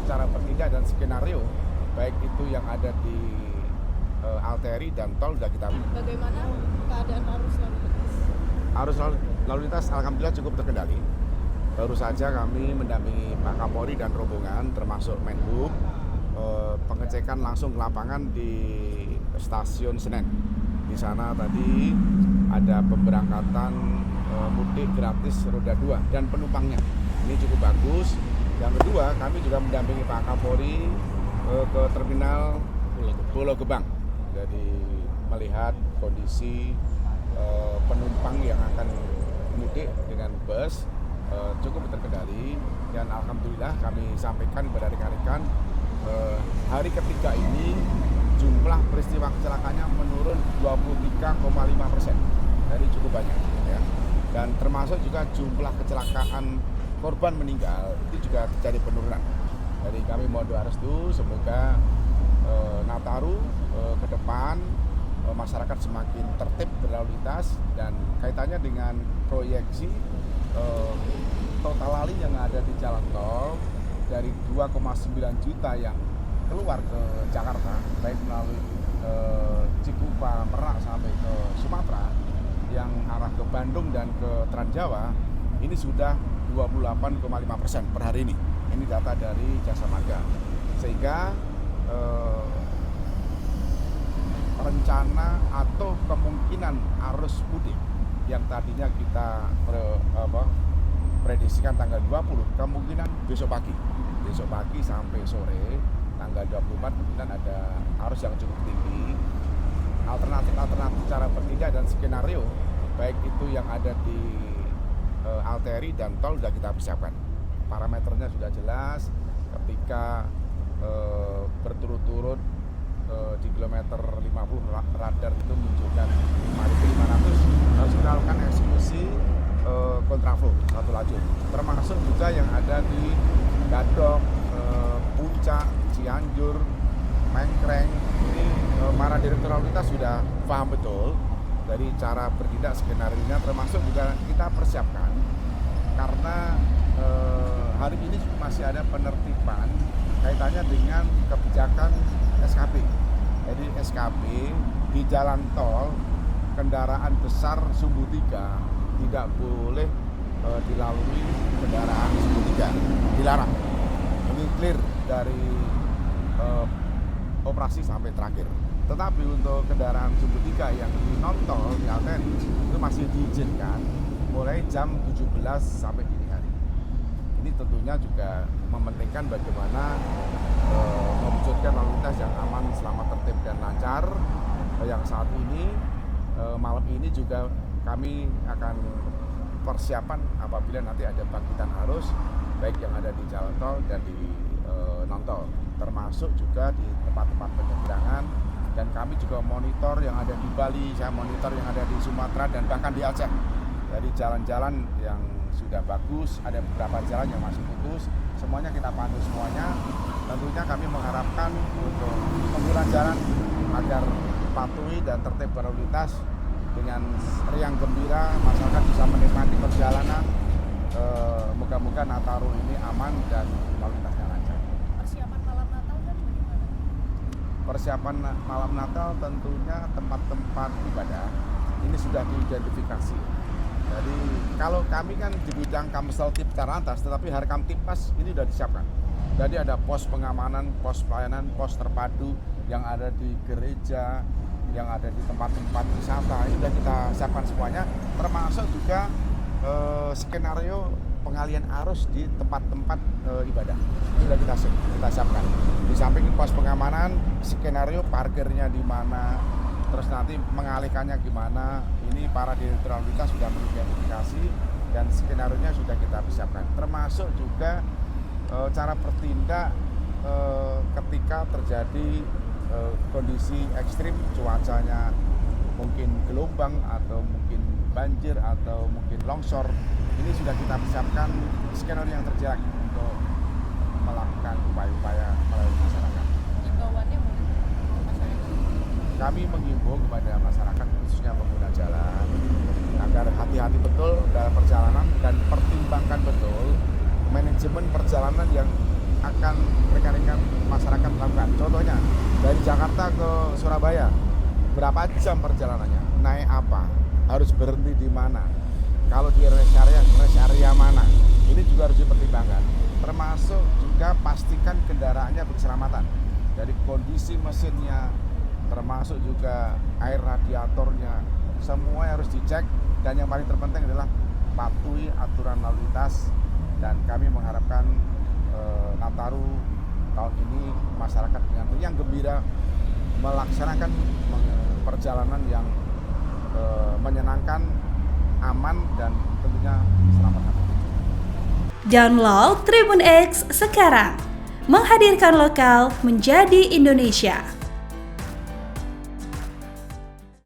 cara bertindak dan skenario, baik itu yang ada di arteri dan tol sudah kita. Bagaimana keadaan arus lalu lintas? Arus lalu lintas alhamdulillah cukup terkendali. Baru saja kami mendampingi Pak Kapolri dan rombongan termasuk Menhub pengecekan langsung ke lapangan di stasiun Senen. Di sana tadi ada pemberangkatan mudik gratis roda 2 dan penumpangnya. Ini cukup bagus. Yang kedua, kami juga mendampingi Pak Kapolri ke terminal Pulau Gebang. Jadi melihat kondisi penumpang yang akan mudik dengan bus cukup terkendali, dan alhamdulillah kami sampaikan kepada rekan-rekan hari ketiga ini jumlah peristiwa kecelakaannya menurun 23,5%, jadi cukup banyak ya. Dan termasuk juga jumlah kecelakaan korban meninggal itu juga terjadi penurunan. Jadi kami mohon doa restu semoga Nataru ke depan masyarakat semakin tertib berlalu lintas, dan kaitannya dengan proyeksi total lalu yang ada di jalan tol dari 2,9 juta yang keluar ke Jakarta, baik melalui Cikupa, Merak sampai ke Sumatera, yang arah ke Bandung dan ke Transjawa, ini sudah 28,5% per hari ini. Ini data dari Jasa Marga. Sehingga rencana atau kemungkinan arus mudik yang tadinya kita prediksikan tanggal 20, kemungkinan besok pagi sampai sore tanggal 24 kemungkinan ada arus yang cukup tinggi. Alternatif cara bertindak dan skenario, baik itu yang ada di arteri dan tol sudah kita persiapkan. Parameternya sudah jelas, ketika berturut-turut di kilometer 50 radar itu menunjukkan 5.500, harus kita lakukan eksekusi kontraflow satu lajur, termasuk juga yang ada di Gadok, Puncak, Cianjur, Mengkreng. Ini para direktur lalu lintas sudah paham betul dari cara bertindak skenario-nya, termasuk juga kita persiapkan karena hari ini masih ada penertiban kaitannya dengan kebijakan SKP. Jadi SKP di jalan tol kendaraan besar sumbu 3 tidak boleh dilalui kendaraan sumbu 3, dilarang. Ini clear dari operasi sampai terakhir. Tetapi untuk kendaraan sumbu 3 yang di non tol di arteri itu masih diizinkan mulai jam 17 sampai dini hari. Ini tentunya juga mementingkan bagaimana mewujudkan lalu lintas yang aman, selamat, tertib dan lancar. Yang saat ini malam ini juga kami akan persiapan apabila nanti ada bangkitan arus baik yang ada di jalan tol dan di non tol, termasuk juga di tempat-tempat penyeberangan. Dan kami juga monitor yang ada di Bali, saya monitor yang ada di Sumatera dan bahkan di Aceh. Jadi jalan-jalan yang sudah bagus, ada beberapa jalan yang masih putus, semuanya kita pandu semuanya. Tentunya kami mengharapkan untuk pengguna jalan agar patuhi dan tertib berlalu lintas dengan riang gembira, masyarakat bisa menikmati perjalanan. Moga-moga Nataru ini aman dan lalu lintasnya lancar. Persiapan malam Natal kan bagaimana? Persiapan malam Natal tentunya tempat-tempat ibadah ini sudah diidentifikasi. Jadi kalau kami kan di bidang Kamsel Tip Carantas, tetapi Harkamtipmas ini sudah disiapkan. Jadi ada pos pengamanan, pos pelayanan, pos terpadu yang ada di gereja, yang ada di tempat-tempat wisata, ini sudah kita siapkan semuanya, termasuk juga skenario pengalian arus di tempat-tempat ibadah. Ini sudah kita siapkan. Di samping pos pengamanan, skenario parkirnya di mana, terus nanti mengalihkannya gimana. Ini para direktur lalu lintas sudah mengidentifikasi dan skenario-nya sudah kita persiapkan. Termasuk juga cara bertindak ketika terjadi kondisi ekstrim, cuacanya mungkin gelombang atau mungkin banjir atau mungkin longsor. Ini sudah kita persiapkan skenario yang terjadi untuk melakukan upaya-upaya melalui masyarakat. Himbauannya mungkin masyarakat. Kami menghimbau kepada masyarakat khususnya pengguna jalan agar hati-hati betul dalam perjalanan dan pertimbangkan betul manajemen perjalanan yang akan rekan-rekan masyarakat lakukan. Contohnya dari Jakarta ke Surabaya, berapa jam perjalanannya, naik apa, harus berhenti di mana, kalau di rest area mana, ini juga harus dipertimbangkan. Termasuk juga pastikan kendaraannya berkeselamatan, dari kondisi mesinnya, termasuk juga air radiatornya, semua harus dicek. Dan yang paling terpenting adalah patuhi aturan lalu lintas. Dan kami mengharapkan Nataru tahun ini masyarakat dengan riang gembira melaksanakan perjalanan yang menyenangkan, aman, dan tentunya selamat sampai tujuan. Download Tribun X sekarang, menghadirkan lokal menjadi Indonesia.